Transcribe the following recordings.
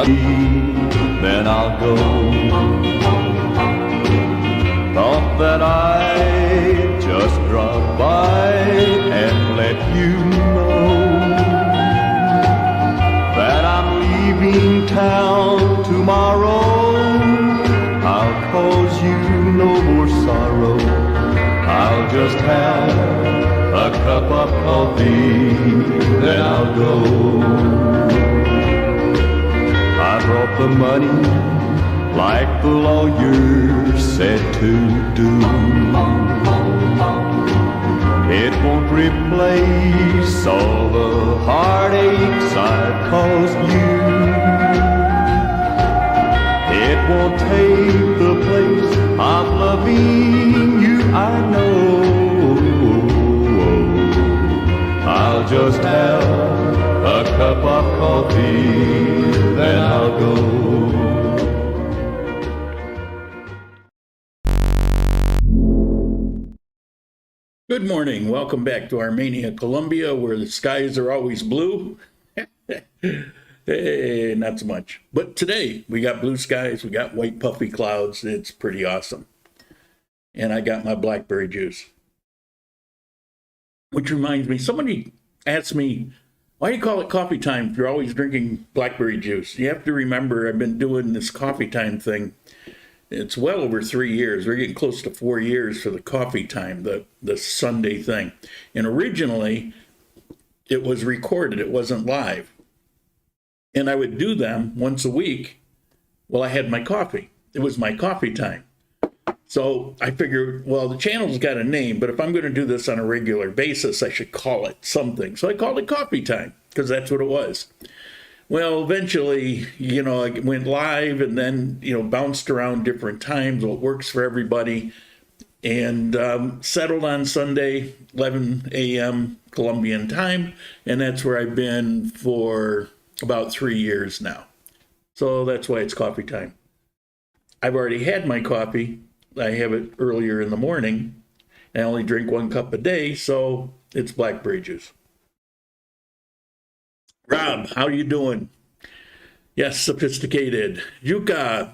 then I'll go. Thought that I'd just drop by and let you know that I'm leaving town tomorrow. I'll cause you no more sorrow. I'll just have a cup of coffee, then I'll go. I brought the money like the lawyer said to do. It won't replace all the heartaches I've caused you. It won't take the place of loving you, I know. I'll just have a cup of coffee, then I'll go. Good morning. Welcome back to Armenia, Colombia, where the skies are always blue. Hey, not so much. But today we got blue skies, we got white puffy clouds. It's pretty awesome. And I got my blackberry juice. Which reminds me, somebody asked me, why do you call it coffee time if you're always drinking blackberry juice? You have to remember, I've been doing this coffee time thing. It's well over 3 years. We're getting close to 4 years for the coffee time, the Sunday thing. And originally, it was recorded. It wasn't live. And I would do them once a week while I had my coffee. It was my coffee time. So I figured, well, the channel's got a name, but if I'm going to do this on a regular basis, I should call it something. So I called it coffee time because that's what it was. Well, eventually, it went live and then, bounced around different times, what works for everybody, and settled on Sunday, 11 a.m. Colombian time, and that's where I've been for about 3 years now. So that's why it's coffee time. I've already had my coffee. I have it earlier in the morning. I only drink 1 cup a day, so it's blackberry juice. Rob, how you doing? Yes, sophisticated. Yuka,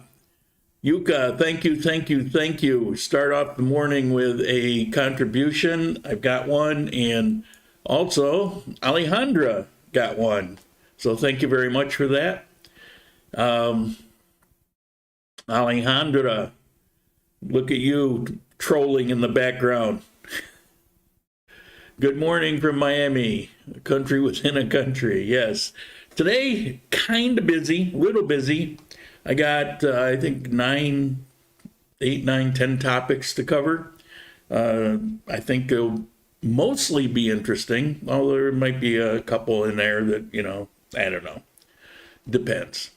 thank you. Start off the morning with a contribution. I've got one, and also Alejandra got one. So thank you very much for that. Alejandra, look at you trolling in the background. Good morning from Miami, a country within a country, yes. Today, kind of busy, a little busy. I got, I think, 10 topics to cover. I think it'll mostly be interesting, although there might be a couple in there that, I don't know. Depends.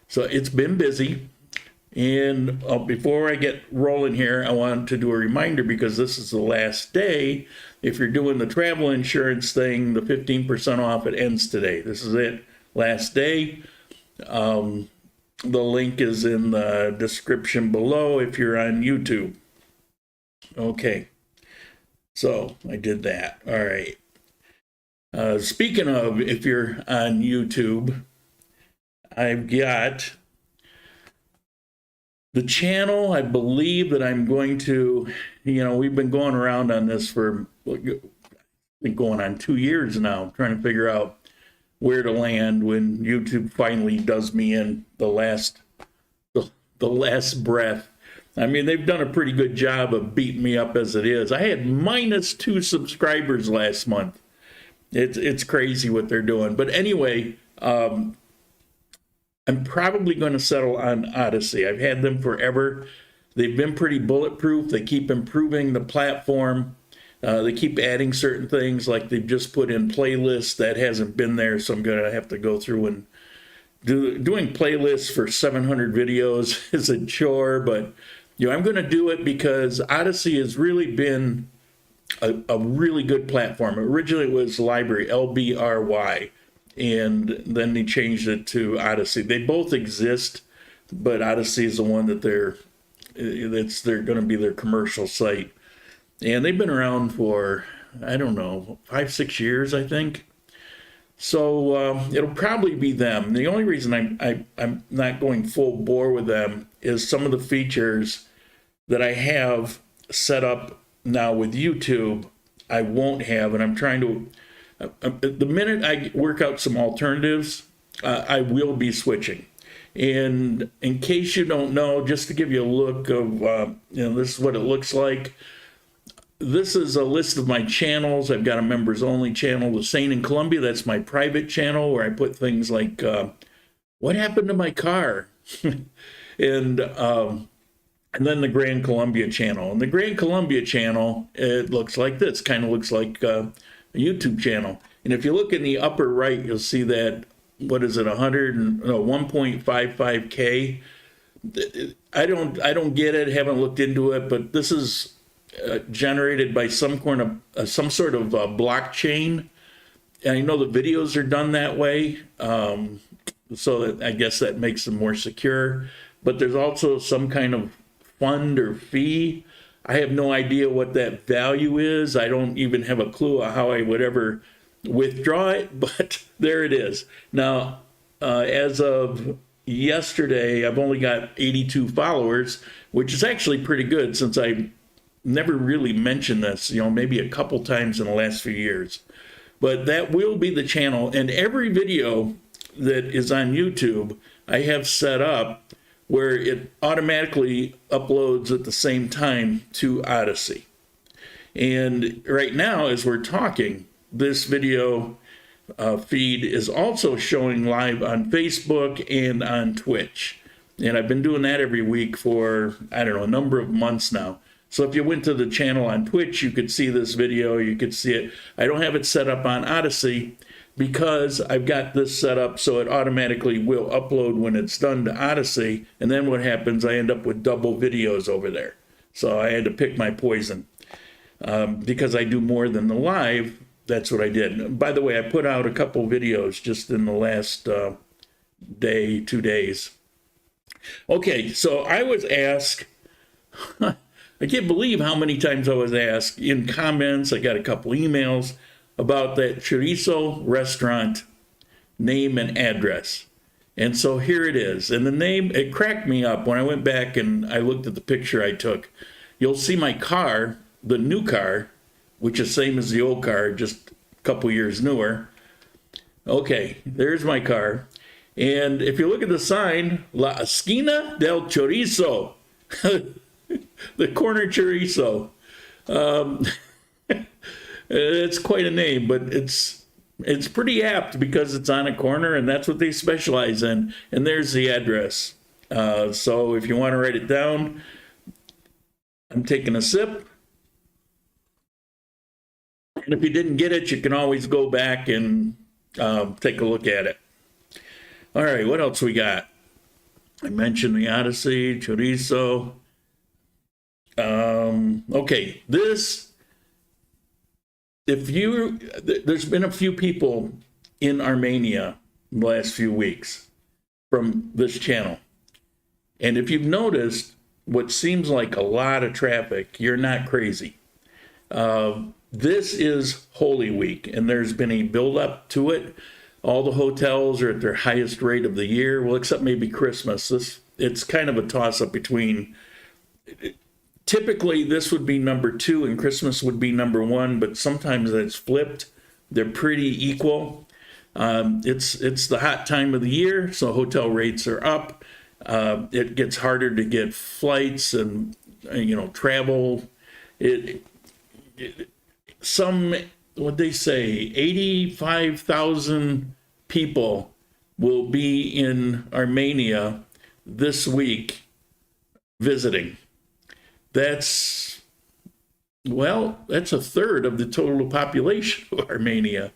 So it's been busy. And before I get rolling here, I want to do a reminder because this is the last day. If you're doing the travel insurance thing, the 15% off, it ends today. This is it, last day. The link is in the description below if you're on YouTube. Okay, so I did that. All right. Speaking of, if you're on YouTube, I've got the channel, I believe that I'm going to, we've been going around on this for, been going on 2 years now, trying to figure out where to land when YouTube finally does me in the last breath. I mean, they've done a pretty good job of beating me up as it is. I had -2 subscribers last month. It's crazy what they're doing. But anyway, I'm probably going to settle on Odyssey. I've had them forever. They've been pretty bulletproof. They keep improving the platform. They keep adding certain things, like they've just put in playlists that hasn't been there, so I'm going to have to go through and doing playlists for 700 videos is a chore, but I'm going to do it because Odyssey has really been a really good platform. Originally it was Library, LBRY, and then they changed it to Odyssey. They both exist, but Odyssey is the one that they're going to be their commercial site. And they've been around for, I don't know, 5-6 years, I think. So it'll probably be them. The only reason I'm not going full bore with them is some of the features that I have set up now with YouTube, I won't have, and I'm trying to, the minute I work out some alternatives, I will be switching. And in case you don't know, just to give you a look of, this is what it looks like. This is a list of my channels. I've got a members only channel, the Scene in Colombia. That's my private channel where I put things like, what happened to my car? And then the Grand Colombia channel. And the Grand Colombia channel, it looks like this, kind of looks like a YouTube channel. And if you look in the upper right, you'll see that, what is it, 1.55K. I don't get it, haven't looked into it, but this is generated by some sort of blockchain. And I know the videos are done that way, so that, I guess that makes them more secure. But there's also some kind of fund or fee. I have no idea what that value is. I don't even have a clue how I would ever withdraw it, but there it is. Now, as of yesterday, I've only got 82 followers, which is actually pretty good since I never really mentioned this, maybe a couple times in the last few years. But that will be the channel, and every video that is on YouTube, I have set up where it automatically uploads at the same time to Odyssey. And right now, as we're talking, this video feed is also showing live on Facebook and on Twitch. And I've been doing that every week for, I don't know, a number of months now. So if you went to the channel on Twitch, you could see this video, you could see it. I don't have it set up on Odyssey because I've got this set up so it automatically will upload when it's done to Odyssey. And then what happens, I end up with double videos over there. So I had to pick my poison. Because I do more than the live, that's what I did. By the way, I put out a couple videos just in the last day, 2 days. Okay, so I was asked, I can't believe how many times I was asked in comments, I got a couple emails about that chorizo restaurant name and address. And so here it is. And the name, it cracked me up when I went back and I looked at the picture I took. You'll see my car, the new car, which is same as the old car, just a couple years newer. Okay, there's my car. And if you look at the sign, La Esquina del Chorizo, the corner chorizo. It's quite a name, but it's pretty apt because it's on a corner and that's what they specialize in. And there's the address. So if you want to write it down, I'm taking a sip. And if you didn't get it, you can always go back and take a look at it. All right, what else we got? I mentioned the Odyssey, chorizo. Okay, there's been a few people in Armenia in the last few weeks from this channel. And if you've noticed what seems like a lot of traffic, you're not crazy. This is Holy Week, and there's been a build-up to it. All the hotels are at their highest rate of the year, well, except maybe Christmas. It's kind of a toss-up between... Typically, this would be number 2 and Christmas would be number 1, but sometimes it's flipped. They're pretty equal. It's the hot time of the year, so hotel rates are up. It gets harder to get flights and travel. What they say, 85,000 people will be in Armenia this week visiting. That's a third of the total population of Armenia.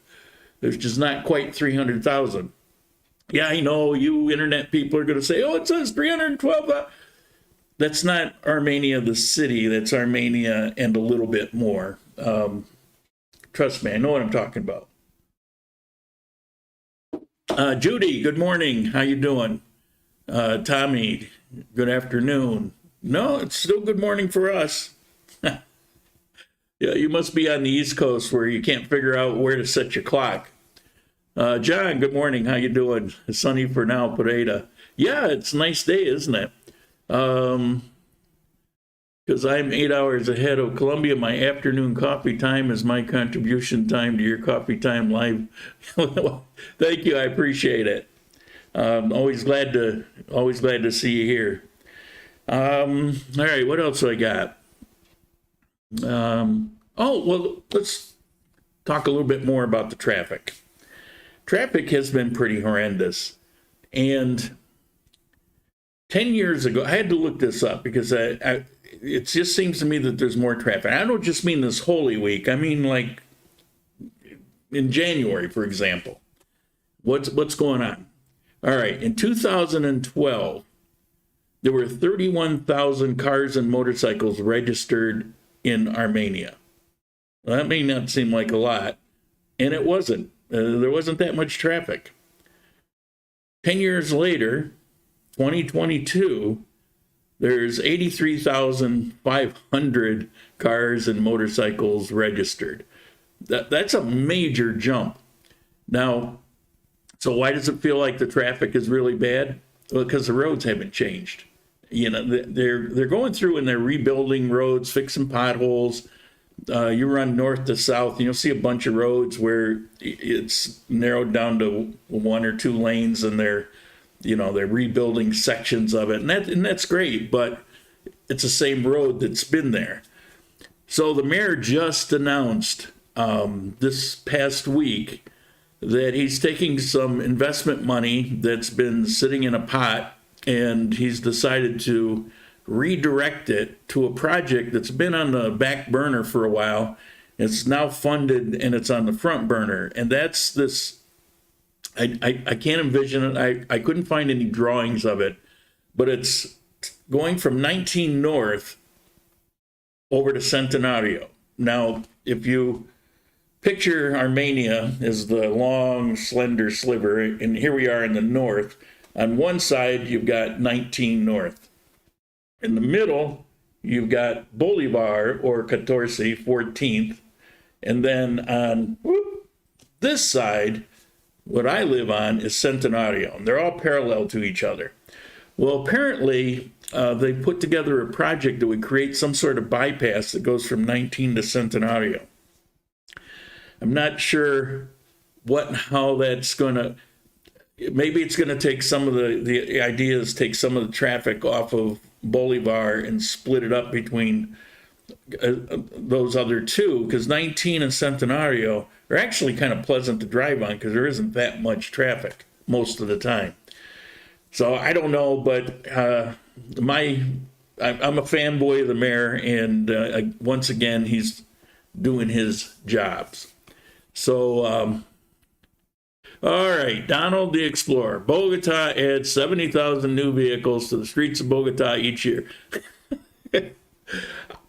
There's just not quite 300,000. Yeah, I know you internet people are going to say, oh, it says 312,000. That's not Armenia, the city. That's Armenia and a little bit more. Trust me, I know what I'm talking about. Judy, good morning. How you doing? Tommy, good afternoon. No, it's still good morning for us. Yeah, you must be on the East Coast where you can't figure out where to set your clock. John, good morning. How you doing? It's sunny for now, Pareda. Yeah, it's a nice day, isn't it? Because I'm 8 hours ahead of Colombia. My afternoon coffee time is my contribution time to your coffee time live. Thank you. I appreciate it. Always glad to see you here. All right, what else do I got? Let's talk a little bit more about the traffic. Traffic has been pretty horrendous. And 10 years ago, I had to look this up because it just seems to me that there's more traffic. I don't just mean this Holy Week. I mean, like in January, for example. What's going on? All right, in 2012, there were 31,000 cars and motorcycles registered in Armenia. Well, that may not seem like a lot, and it wasn't. There wasn't that much traffic. 10 years later, 2022, there's 83,500 cars and motorcycles registered. That's a major jump. Now, so why does it feel like the traffic is really bad? Well, because the roads haven't changed. You know, they're going through and they're rebuilding roads, fixing potholes. You run north to south, and you'll see a bunch of roads where it's narrowed down to 1 or 2 lanes, and they're rebuilding sections of it, and that's great. But it's the same road that's been there. So the mayor just announced this past week that he's taking some investment money that's been sitting in a pot, and he's decided to redirect it to a project that's been on the back burner for a while. It's now funded and it's on the front burner. And that's this, I can't envision it. I couldn't find any drawings of it, but it's going from 19 North over to Centenario. Now, if you picture Armenia as the long, slender sliver, and here we are in the north. On one side, you've got 19 North. In the middle, you've got Bolivar, or 14th. And then on this side, what I live on is Centenario. And they're all parallel to each other. Well, apparently, they put together a project that would create some sort of bypass that goes from 19 to Centenario. I'm not sure what and how that's going to... Maybe it's going to take some of the ideas, take some of the traffic off of Bolivar and split it up between those other two, because 19 and Centenario are actually kind of pleasant to drive on because there isn't that much traffic most of the time. So I don't know, but I'm a fanboy of the mayor, and once again, he's doing his jobs. So, all right, Donald the Explorer. Bogota adds 70,000 new vehicles to the streets of Bogota each year.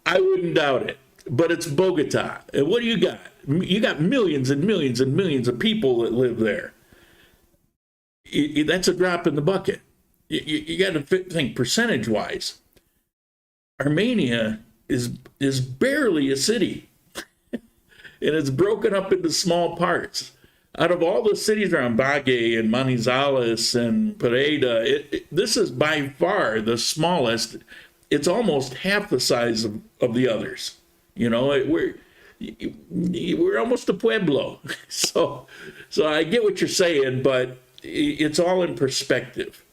I wouldn't doubt it, but it's Bogota. And what do you got? You got millions and millions and millions of people that live there. That's a drop in the bucket. You got to think percentage-wise. Armenia is barely a city, and it's broken up into small parts. Out of all the cities around Bagué and Manizales and Pareda, this is by far the smallest. It's almost half the size of the others. You know, we're almost a pueblo. So I get what you're saying, but it's all in perspective.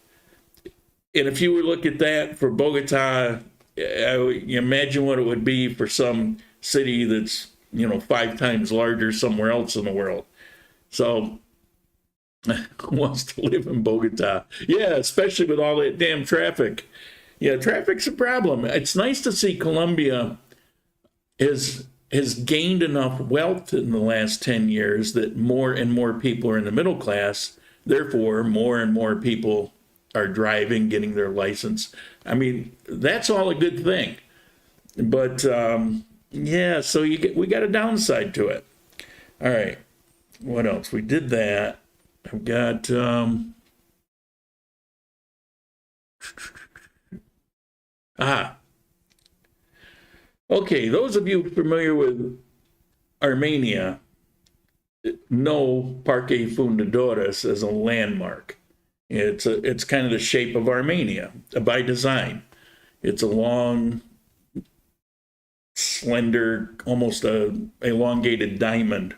And if you would look at that for Bogota, you imagine what it would be for some city that's 5 times larger somewhere else in the world. So, who wants to live in Bogota? Yeah, especially with all that damn traffic. Yeah, traffic's a problem. It's nice to see Colombia has gained enough wealth in the last 10 years that more and more people are in the middle class. Therefore, more and more people are driving, getting their license. I mean, that's all a good thing. But, yeah, so we got a downside to it. All right. What else? We did that. I've got okay, those of you familiar with Armenia, know Parque Fundadores as a landmark. It's kind of the shape of Armenia by design. It's a long, slender, almost a elongated diamond.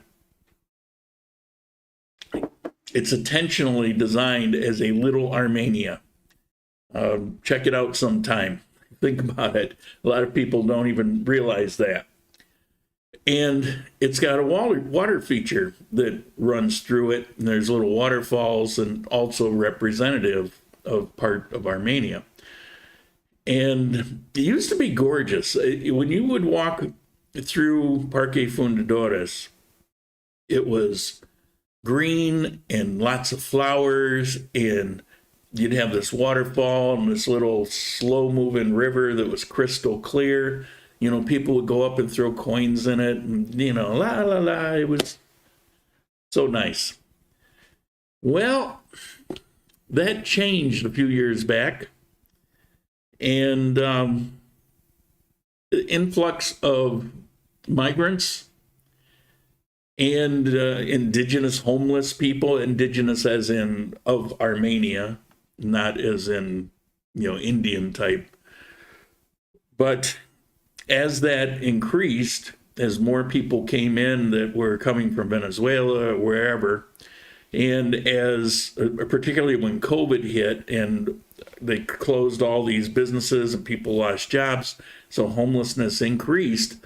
It's intentionally designed as a little Armenia. Check it out sometime. Think about it. A lot of people don't even realize that. And it's got a water feature that runs through it. And there's little waterfalls and also representative of part of Armenia. And it used to be gorgeous. When you would walk through Parque Fundadores, it was green and lots of flowers, and you'd have this waterfall and this little slow moving river that was crystal clear. You know, people would go up and throw coins in it, and, you know, la la la. It was so nice. Well, that changed a few years back, and the influx of migrants and indigenous homeless people, indigenous as in of Armenia, not as in, you know, Indian type. But as that increased, as more people came in that were coming from Venezuela or wherever, and as particularly when COVID hit and they closed all these businesses and people lost jobs, so homelessness increased.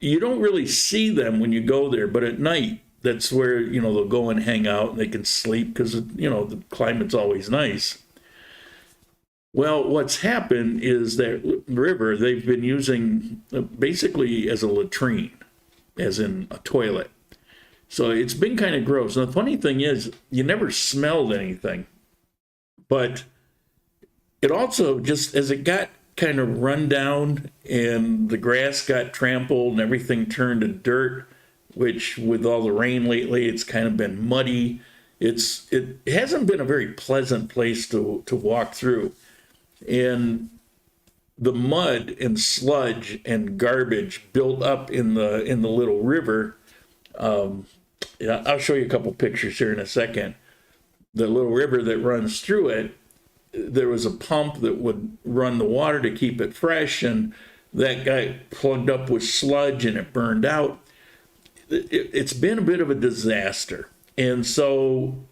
You don't really see them when you go there, but at night, that's where, you know, they'll go and hang out and they can sleep because, you know, the climate's always nice. Well, what's happened is that river they've been using basically as a latrine, as in a toilet. So it's been kind of gross. And the funny thing is, you never smelled anything, but it also just, as it got kind of run down and the grass got trampled and everything turned to dirt, which with all the rain lately, it's kind of been muddy. It hasn't been a very pleasant place to walk through. And the mud and sludge and garbage built up in the little river. Yeah, I'll show you a couple pictures here in a second. The little river that runs through it, there was a pump that would run the water to keep it fresh, and that got plugged up with sludge and it burned out. It's been a bit of a disaster. And so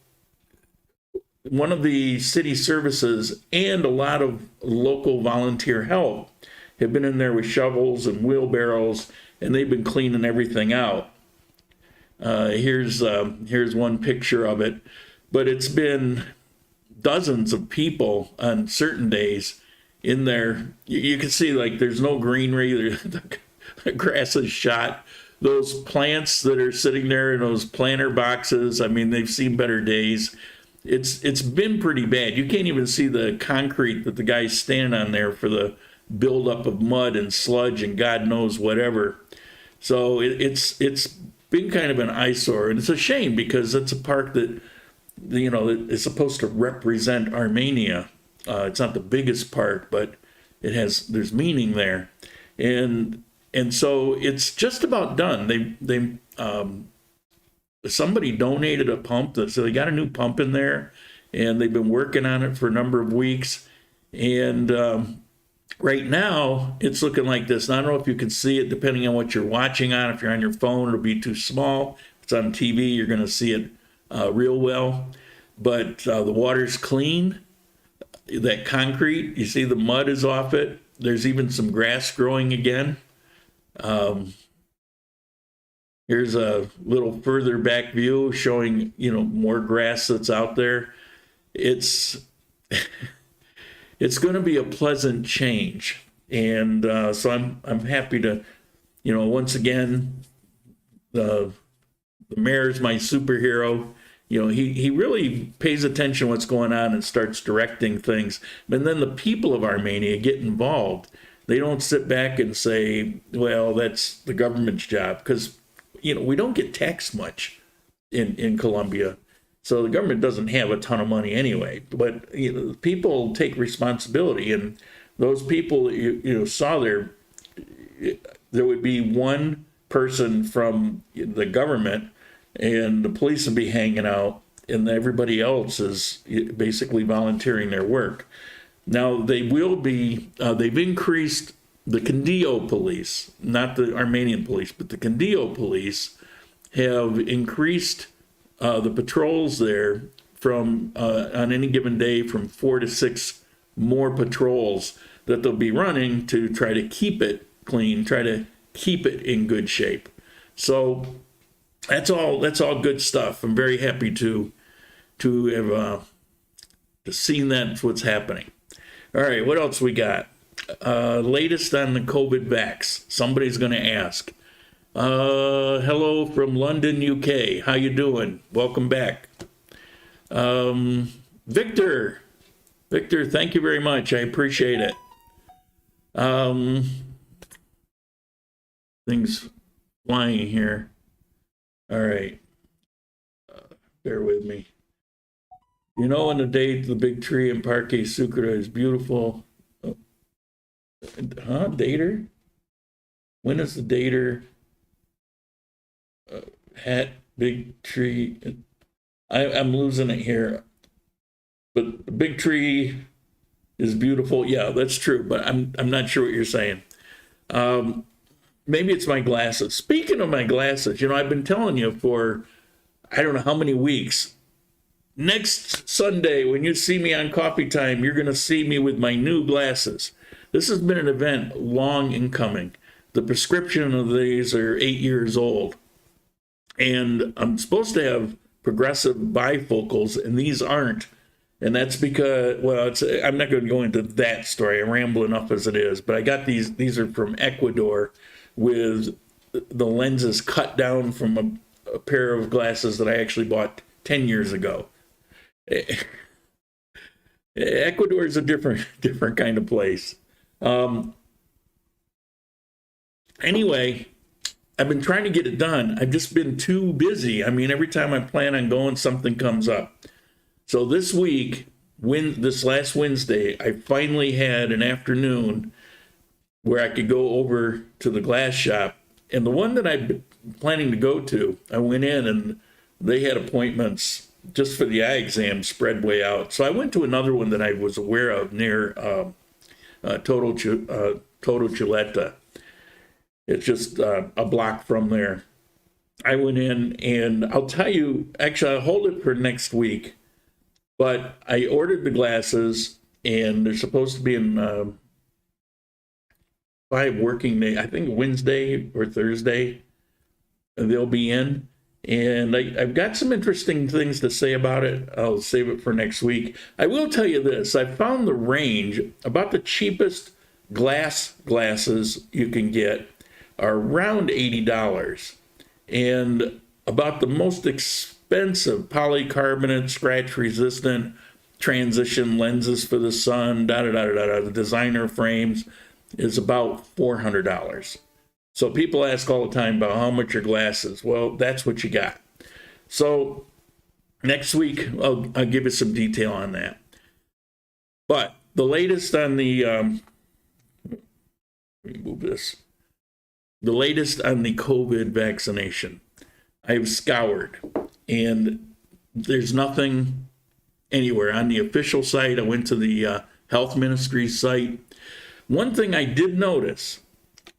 one of the city services and a lot of local volunteer help have been in there with shovels and wheelbarrows, and they've been cleaning everything out. Here's one picture of it, but it's been dozens of people on certain days in there. You can see, like, there's no greenery. The grass is shot. Those plants that are sitting there in those planter boxes, I mean, they've seen better days. It's been pretty bad. You can't even see the concrete that the guy's standing on there for the buildup of mud and sludge and God knows whatever. So it's been kind of an eyesore, and it's a shame because it's a park that, you know, is supposed to represent Armenia. It's not the biggest park, but there's meaning there, and so it's just about done. Somebody donated a pump, so they got a new pump in there, and they've been working on it for a number of weeks, and right now it's looking like this. And I don't know if you can see it, depending on what you're watching on. If you're on your phone, it'll be too small. If it's on TV, you're going to see it real well, but the water's clean. That concrete, you see the mud is off it. There's even some grass growing again. Here's a little further back view showing, you know, more grass that's out there. It's it's going to be a pleasant change, and so I'm happy to, you know, once again, the mayor's my superhero. You know, he really pays attention to what's going on and starts directing things. And then the people of Armenia get involved. They don't sit back and say, well, that's the government's job, because, you know, we don't get taxed much in Colombia. So the government doesn't have a ton of money anyway. But, you know, people take responsibility. And those people that you saw there would be one person from the government, and the police will be hanging out, and everybody else is basically volunteering their work. Now, they will be, they've increased the Condillo police, not the Armenian police, but the Condillo police have increased the patrols there from, on any given day, from 4 to 6 more patrols that they'll be running to try to keep it clean, try to keep it in good shape. So that's all good stuff. I'm very happy to have seen that's what's happening. All right, what else we got? Latest on the COVID vax. Somebody's going to ask. Hello from London, UK. How you doing? Welcome back. Victor, thank you very much. I appreciate it. Things flying here. All right. Bear with me. You know, on the day the big tree in Parque Sucre is beautiful. Dater? When is the dater? Hat, big tree. I'm losing it here. But the big tree is beautiful. Yeah, that's true. But I'm not sure what you're saying. Maybe it's my glasses. Speaking of my glasses, you know, I've been telling you for I don't know how many weeks. Next Sunday, when you see me on Coffee Time, you're going to see me with my new glasses. This has been an event long in coming. The prescription of these are 8 years old. And I'm supposed to have progressive bifocals, and these aren't. And that's because, well, I'm not going to go into that story. I ramble enough as it is. But I got these are from Ecuador with the lenses cut down from a pair of glasses that I actually bought 10 years ago. Ecuador is a different kind of place. Anyway, I've been trying to get it done. I've just been too busy. I mean, every time I plan on going, something comes up. So this week, this last Wednesday, I finally had an afternoon where I could go over to the glass shop. And the one that I've been planning to go to, I went in and they had appointments just for the eye exam spread way out. So I went to another one that I was aware of near Toto Chuleta. It's just a block from there. I went in, and I'll tell you, actually, I'll hold it for next week. But I ordered the glasses, and they're supposed to be in 5 working days. I think Wednesday or Thursday, they'll be in. And I've got some interesting things to say about it. I'll save it for next week. I will tell you this. I found the range, about the cheapest glasses you can get are around $80. And about the most expensive polycarbonate, scratch-resistant, transition lenses for the sun, the designer frames, is about $400. So people ask all the time about how much are glasses. Well, that's what you got. So next week, I'll give you some detail on that. But the latest on the, let me move this. The latest on the COVID vaccination. I've scoured, and there's nothing anywhere. On the official site, I went to the health ministry site. One thing I did notice,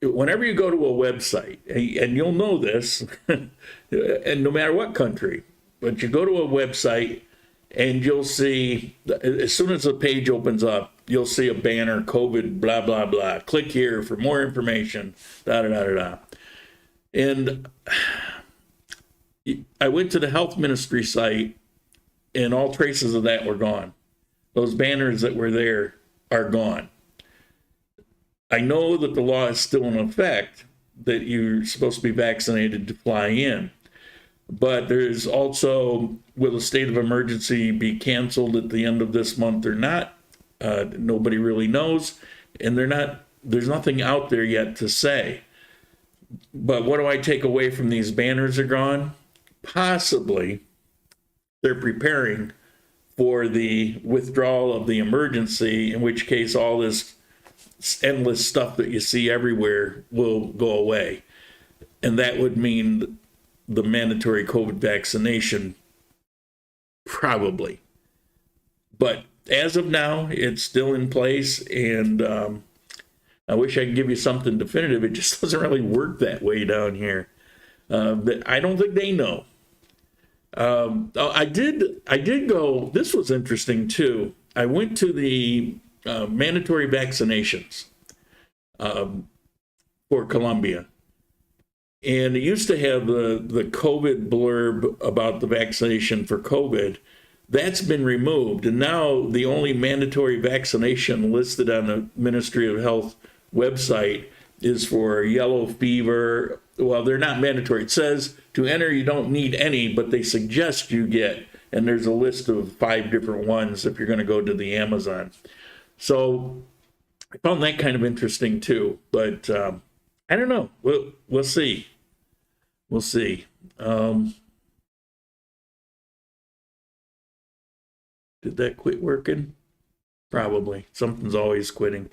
whenever you go to a website, and you'll know this, and no matter what country, but you go to a website and you'll see, as soon as the page opens up, you'll see a banner, COVID, blah, blah, blah. Click here for more information, And I went to the health ministry site, and all traces of that were gone. Those banners that were there are gone. I know that the law is still in effect, that you're supposed to be vaccinated to fly in. But there's also, will a state of emergency be canceled at the end of this month or not? Nobody really knows. And there's nothing out there yet to say. But what do I take away from these banners are gone? Possibly they're preparing for the withdrawal of the emergency, in which case all this endless stuff that you see everywhere will go away. And that would mean the mandatory COVID vaccination, probably. But as of now, it's still in place, and I wish I could give you something definitive. It just doesn't really work that way down here. But I don't think they know. I did go, this was interesting too. I went to the mandatory vaccinations for Colombia. And it used to have the COVID blurb about the vaccination for COVID. That's been removed. And now the only mandatory vaccination listed on the Ministry of Health website is for yellow fever. Well, they're not mandatory. It says to enter, you don't need any, but they suggest you get. And there's a list of 5 different ones if you're going to go to the Amazon. So I found that kind of interesting too. But I don't know. We'll see. We'll see. Did that quit working? Probably. Something's always quitting.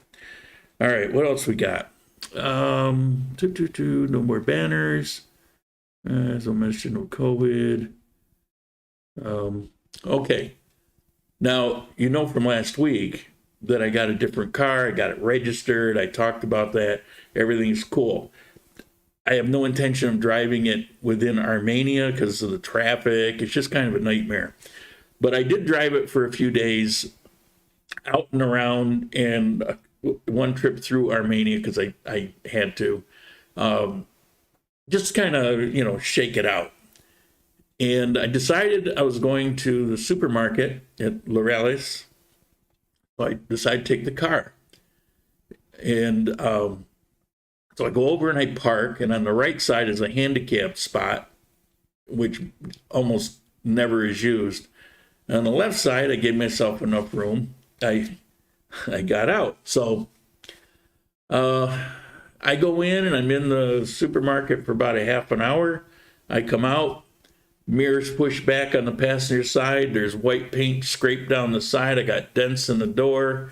All right. What else we got? No more banners. As I mentioned, no COVID. Okay. Now, you know from last week that I got a different car. I got it registered. I talked about that. Everything's cool. I have no intention of driving it within Armenia because of the traffic. It's just kind of a nightmare. But I did drive it for a few days out and around, and one trip through Armenia because I had to. Just kind of, shake it out. And I decided I was going to the supermarket at Laureles. So I decided to take the car. And so I go over and I park, and on the right side is a handicapped spot, which almost never is used. And on the left side, I gave myself enough room. I got out. So I go in, and I'm in the supermarket for about a half an hour. I come out, mirrors pushed back on the passenger side. There's white paint scraped down the side. I got dents in the door.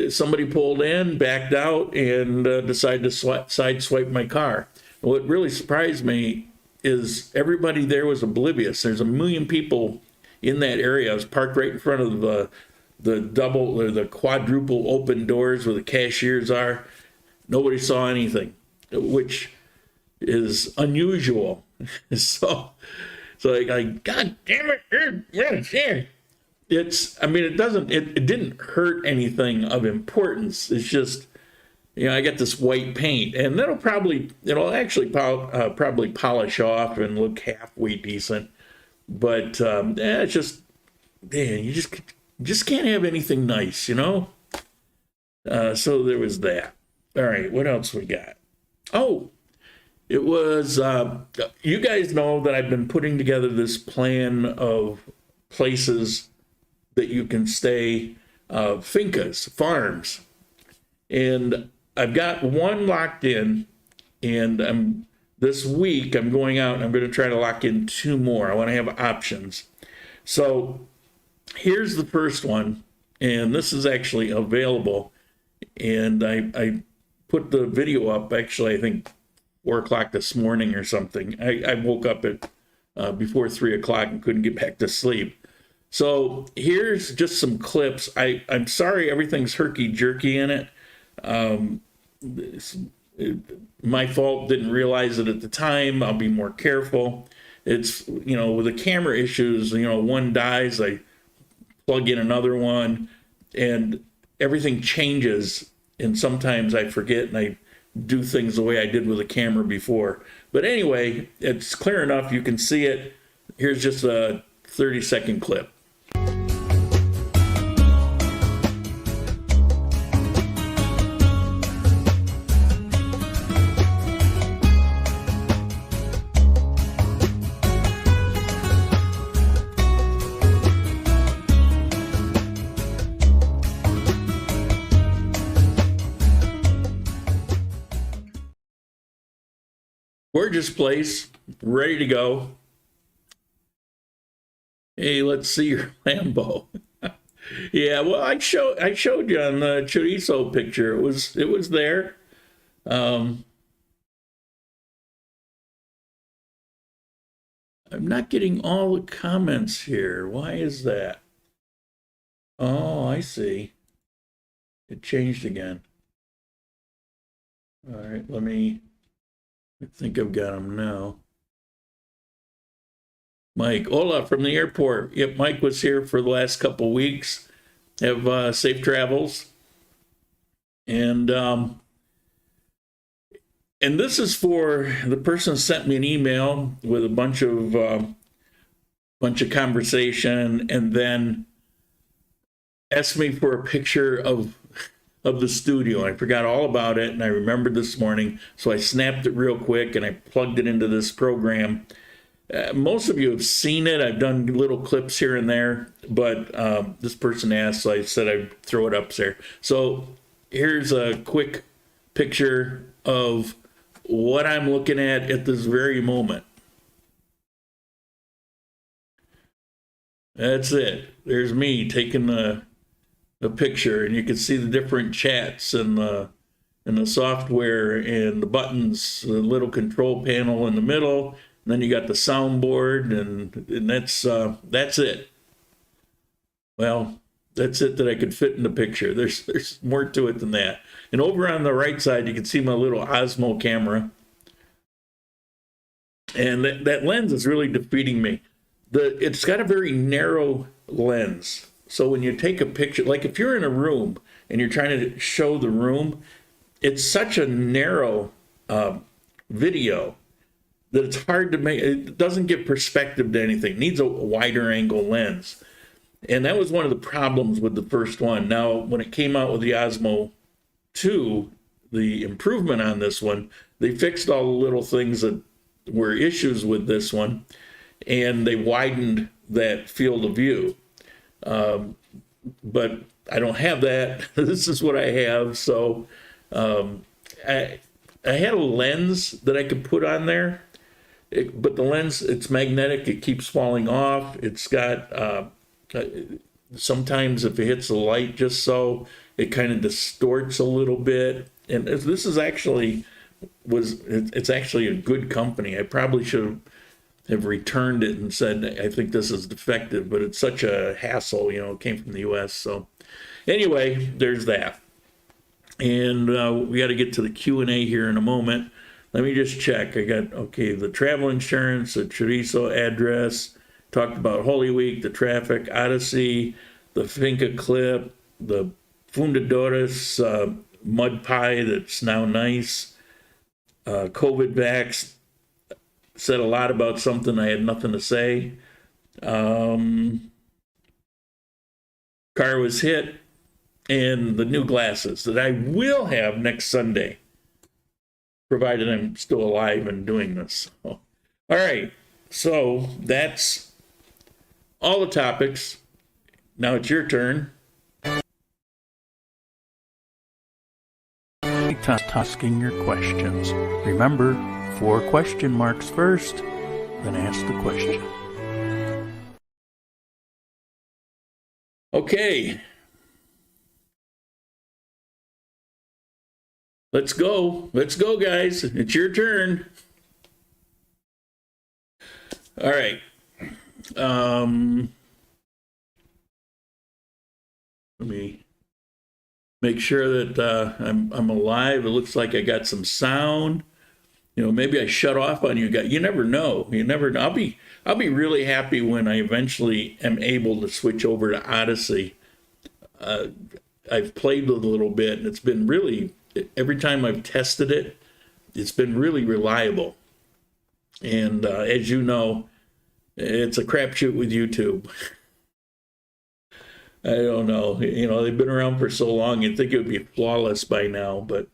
Somebody pulled in, backed out, and decided to sideswipe my car. What really surprised me is everybody there was oblivious. There's 1 million people in that area. I was parked right in front of the double or the quadruple open doors where the cashiers are. Nobody saw anything, which is unusual. So like, God damn it, yeah. It didn't hurt anything of importance. It's just, I got this white paint, and it'll actually probably polish off and look halfway decent. But it's just, man, you just can't have anything nice, So there was that. All right, what else we got? Oh, it was, you guys know that I've been putting together this plan of places that you can stay, fincas, farms. And I've got one locked in, and this week I'm going out and I'm going to try to lock in 2 more. I want to have options. So here's the first one, and this is actually available. And I put the video up, actually, I think 4 o'clock this morning or something. I woke up at before 3 o'clock and couldn't get back to sleep. So here's just some clips. I'm sorry everything's herky-jerky in it. My fault, didn't realize it at the time. I'll be more careful. It's, with the camera issues, one dies, I plug in another one, and everything changes, and sometimes I forget and I do things the way I did with the camera before. But anyway, it's clear enough. You can see it. Here's just a 30-second clip. Gorgeous place, ready to go. Hey, let's see your Lambo. Yeah, well, I showed you on the chorizo picture. It was there. I'm not getting all the comments here. Why is that? Oh, I see. It changed again. All right, I think I've got them now. Mike, Ola from the airport. Yep, Mike was here for the last couple weeks. Have safe travels. And this is for the person who sent me an email with a bunch of conversation, and then asked me for a picture of the studio. I forgot all about it, and I remembered this morning, so I snapped it real quick and I plugged it into this program. Most of you have seen it. I've done little clips here and there, but this person asked, so I said I'd throw it up there. So here's a quick picture of what I'm looking at this very moment. That's it. There's me taking the picture, and you can see the different chats and the software and the buttons, the little control panel in the middle. And then you got the soundboard, and that's it. Well, that's it that I could fit in the picture. There's more to it than that. And over on the right side, you can see my little Osmo camera. And that lens is really defeating me. It's got a very narrow lens. So when you take a picture, like if you're in a room and you're trying to show the room, it's such a narrow video that it's hard to make. It doesn't give perspective to anything. It needs a wider angle lens. And that was one of the problems with the first one. Now, when it came out with the Osmo 2, the improvement on this one, they fixed all the little things that were issues with this one, and they widened that field of view. But I don't have that. This is what I have. So I had a lens that I could put on there. But the lens, it's magnetic. It keeps falling off. It's got, sometimes if it hits the light just so, it kind of distorts a little bit. And this is actually, it's actually a good company. I probably should have returned it and said, I think this is defective, but it's such a hassle, it came from the US. So anyway, there's that. And we got to get to the Q&A here in a moment. Let me just check. I got, okay, the travel insurance, the chorizo address, talked about Holy Week, the traffic, Odyssey, the Finca clip, the Fundadores mud pie that's now nice, COVID vax, said a lot about something I had nothing to say. Car was hit, and the new glasses that I will have next Sunday, provided I'm still alive and doing this. All right, so that's all the topics. Now it's your turn. Asking your questions. Remember, 4 question marks first, then ask the question. Okay. Let's go. Let's go, guys. It's your turn. All right. Let me make sure that I'm alive. It looks like I got some sound. Maybe I shut off on you guys. You never know. You never know. I'll be really happy when I eventually am able to switch over to Odyssey. I've played with it a little bit, and it's been really, every time I've tested it, it's been really reliable. And as you know, it's a crapshoot with YouTube. I don't know. They've been around for so long, you'd think it would be flawless by now, but.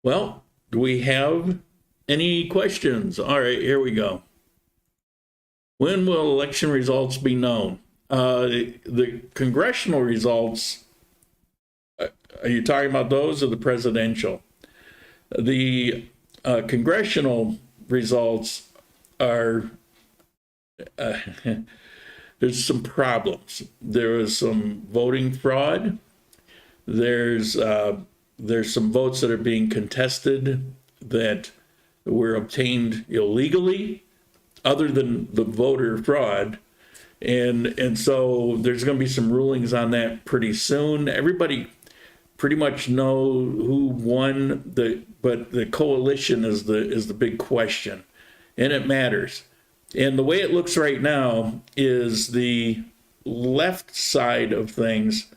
Well, do we have any questions? All right, here we go. When will election results be known? The congressional results, are you talking about those or the presidential? The congressional results are, there's some problems. There is some voting fraud. There's some votes that are being contested that were obtained illegally, other than the voter fraud. And so there's going to be some rulings on that pretty soon. Everybody pretty much know who won, but the coalition is the big question, and it matters. And the way it looks right now is the left side of things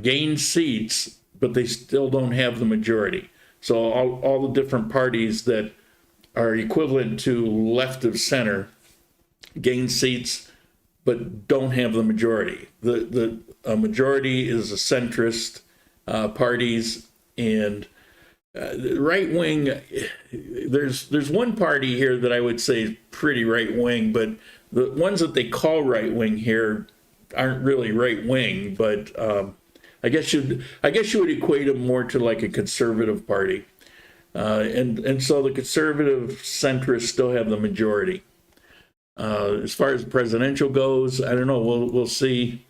gained seats, but they still don't have the majority. So all the different parties that are equivalent to left of center gain seats, but don't have the majority. The majority is the centrist parties, and right wing. There's one party here that I would say is pretty right wing, but the ones that they call right wing here aren't really right wing. But I guess you would equate them more to like a conservative party, and so the conservative centrists still have the majority. As far as presidential goes, I don't know. We'll see.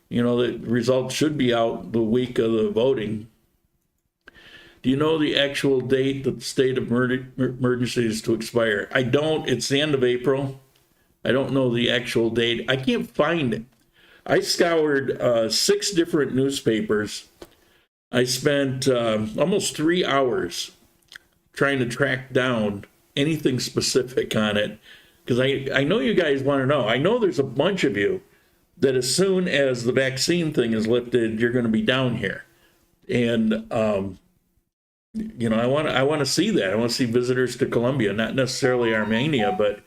You know, the results should be out the week of the voting. Do you know the actual date that the state of emergency is to expire? I don't. It's the end of April. I don't know the actual date. I can't find it. I scoured 6 different newspapers. I spent almost 3 hours trying to track down anything specific on it, because I know you guys want to know. I know there's a bunch of you that as soon as the vaccine thing is lifted, you're going to be down here. And you know, I want to see that. I want to see visitors to Colombia, not necessarily Armenia, but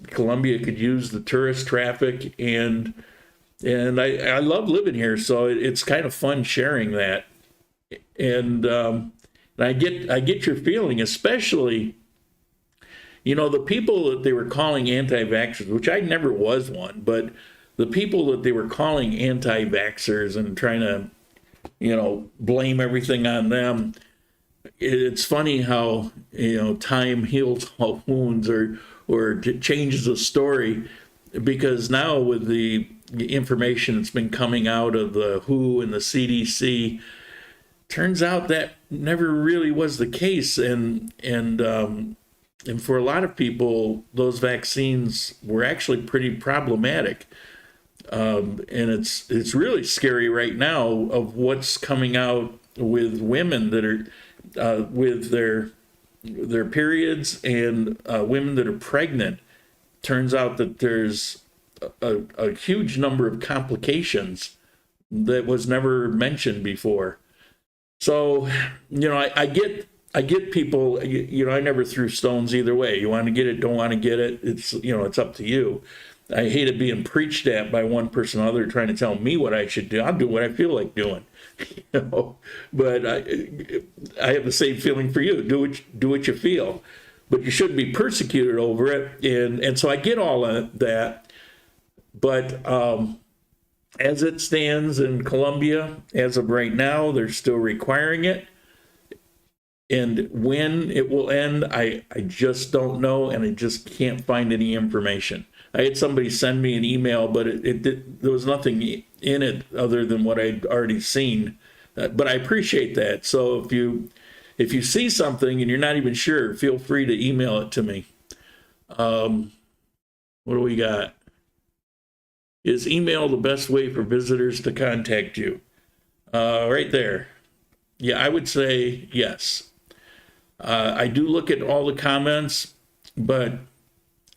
Colombia could use the tourist traffic, and I love living here, so it's kind of fun sharing that. And I get your feeling, especially, you know, the people that they were calling anti-vaxxers, which I never was one, but the people that they were calling anti-vaxxers and trying to, you know, blame everything on them. It's funny how, you know, time heals all wounds or changes a story, because now with the information that's been coming out of the WHO and the CDC, turns out that never really was the case. And for a lot of people, those vaccines were actually pretty problematic. And it's really scary right now of what's coming out with women that are with their periods, and women that are pregnant. Turns out that there's a huge number of complications that was never mentioned before. So, you know, I get people, you know, I never threw stones either way. You want to get it, don't want to get it. It's, you know, it's up to you. I hate it being preached at by one person or another trying to tell me what I should do. I'll do what I feel like doing, you know. But I have the same feeling for you. Do what you feel, but you shouldn't be persecuted over it. And so I get all of that. But as it stands in Colombia, as of right now, they're still requiring it. And when it will end, I just don't know, and I just can't find any information. I had somebody send me an email, but there was nothing in it other than what I'd already seen. But I appreciate that. So if you see something and you're not even sure, feel free to email it to me. What do we got? Is email the best way for visitors to contact you? Right there. Yeah, I would say yes. I do look at all the comments, but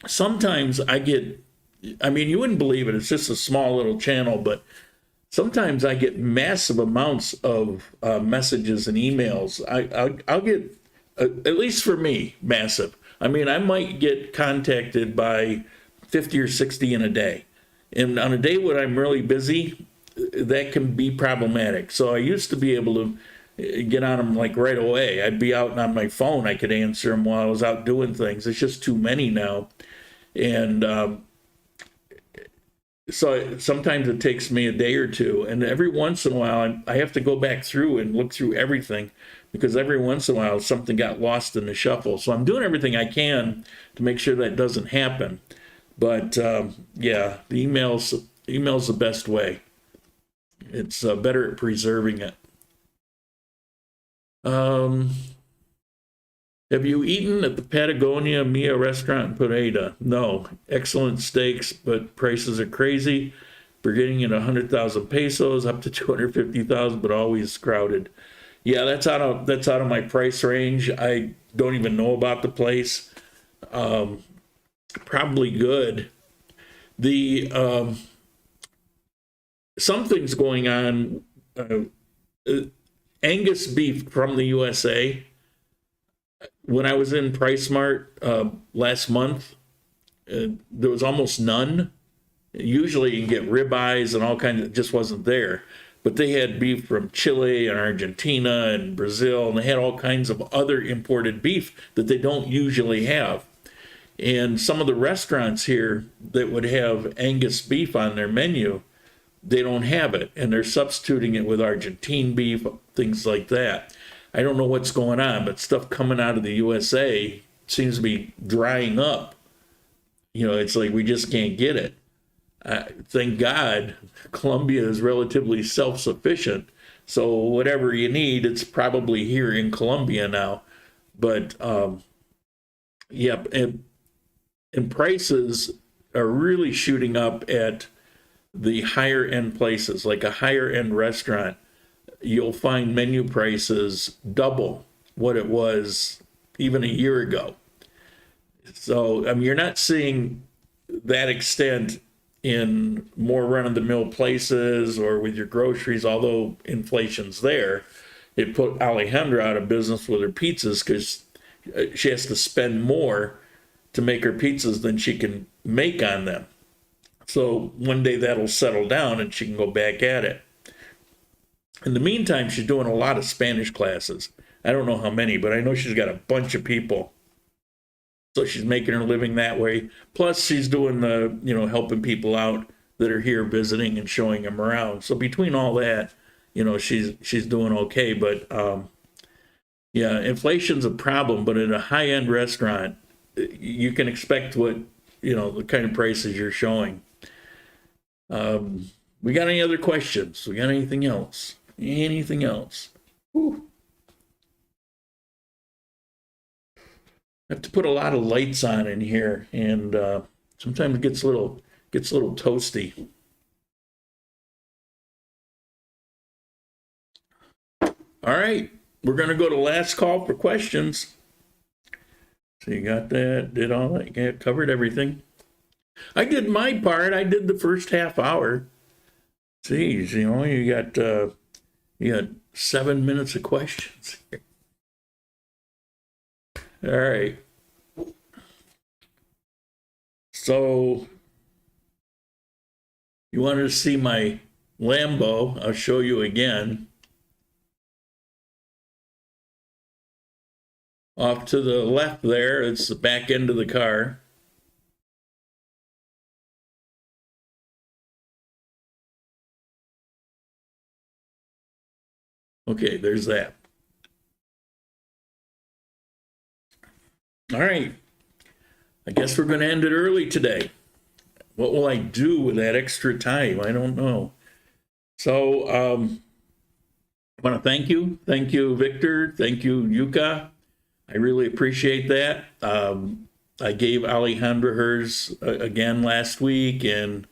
sometimes I get, I mean, you wouldn't believe it. It's just a small little channel, but sometimes I get massive amounts of messages and emails. I'll get, at least for me, massive. I mean, I might get contacted by 50 or 60 in a day. And on a day when I'm really busy, that can be problematic. So I used to be able to get on them like right away. I'd be out and on my phone, I could answer them while I was out doing things. It's just too many now. And so sometimes it takes me a day or two. And every once in a while, I have to go back through and look through everything, because every once in a while, something got lost in the shuffle. So I'm doing everything I can to make sure that doesn't happen. But yeah, the email's the best way. It's better at preserving it. Have you eaten at the Patagonia Mia restaurant in Pineda? No. Excellent steaks, but prices are crazy. We're getting at 100,000 pesos, up to 250,000, but always crowded. Yeah, that's out of my price range. I don't even know about the place. Probably good. The something's going on. Angus beef from the USA. When I was in PriceSmart last month, there was almost none. Usually you can get ribeyes and all kinds of, it just wasn't there. But they had beef from Chile and Argentina and Brazil, and they had all kinds of other imported beef that they don't usually have. And some of the restaurants here that would have Angus beef on their menu, they don't have it. And they're substituting it with Argentine beef, things like that. I don't know what's going on, but stuff coming out of the USA seems to be drying up. You know, it's like we just can't get it. Thank God, Colombia is relatively self-sufficient. So whatever you need, it's probably here in Colombia now. But, yeah, and prices are really shooting up at the higher end places, like a higher end restaurant. You'll find menu prices double what it was even a year ago. So, I mean, you're not seeing that extent in more run-of-the-mill places or with your groceries, although inflation's there. It put Alejandra out of business with her pizzas because she has to spend more to make her pizzas than she can make on them. So one day that'll settle down and she can go back at it. In the meantime, she's doing a lot of Spanish classes. I don't know how many, but I know she's got a bunch of people. So she's making her living that way. Plus she's doing the, you know, helping people out that are here visiting and showing them around. So between all that, you know, she's doing okay. But yeah, inflation's a problem, but at a high-end restaurant, you can expect what, you know, the kind of prices you're showing. We got any other questions? We got anything else? Anything else? Whew. I have to put a lot of lights on in here, and sometimes it gets a little toasty. All right, we're gonna go to last call for questions. So you got that, did all that, yeah, covered everything. I did my part. I did the first half hour. Geez, you know, you got 7 minutes of questions. All right. So you wanted to see my Lambo? I'll show you again. Off to the left there, it's the back end of the car. Okay, there's that. All right. I guess we're going to end it early today. What will I do with that extra time? I don't know. So I want to thank you. Thank you, Victor. Thank you, Yuka. I really appreciate that. I gave Alejandra hers again last week, and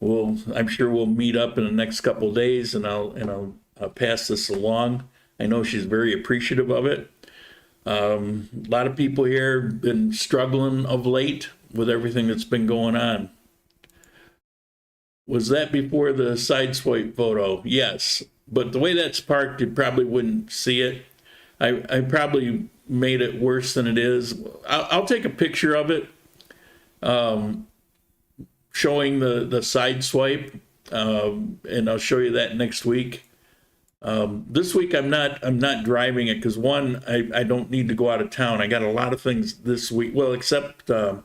I'm sure we'll meet up in the next couple of days, and I'll pass this along. I know she's very appreciative of it. A lot of people here have been struggling of late with everything that's been going on. Was that before the side swipe photo? Yes, but the way that's parked, you probably wouldn't see it. I probably made it worse than it is. I'll take a picture of it, showing the side swipe, and I'll show you that next week. This week I'm not driving it because one, I don't need to go out of town. I got a lot of things this week, well, except for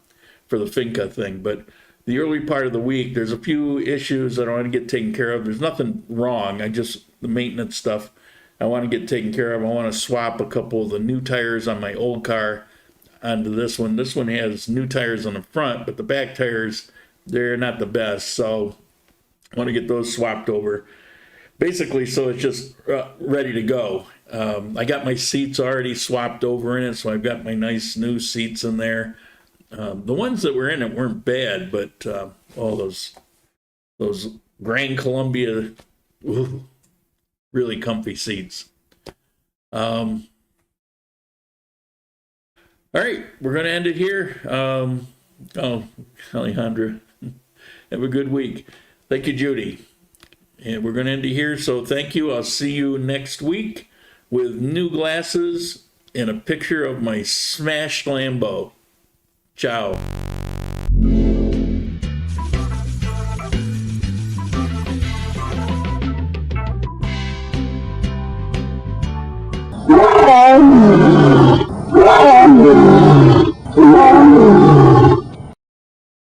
the Finca thing, but the early part of the week, there's a few issues that I want to get taken care of. There's nothing wrong. The maintenance stuff I want to get taken care of. I want to swap a couple of the new tires on my old car onto this one. This one has new tires on the front, but the back tires, they're not the best. So I want to get those swapped over. Basically, so it's just ready to go. I got my seats already swapped over in it, so I've got my nice new seats in there. The ones that were in it weren't bad, but all those Grand Columbia, ooh, really comfy seats. All right, we're going to end it here. Oh, Alejandra, have a good week. Thank you, Judy. And we're going to end it here, so thank you. I'll see you next week with new glasses and a picture of my smashed Lambo. Ciao.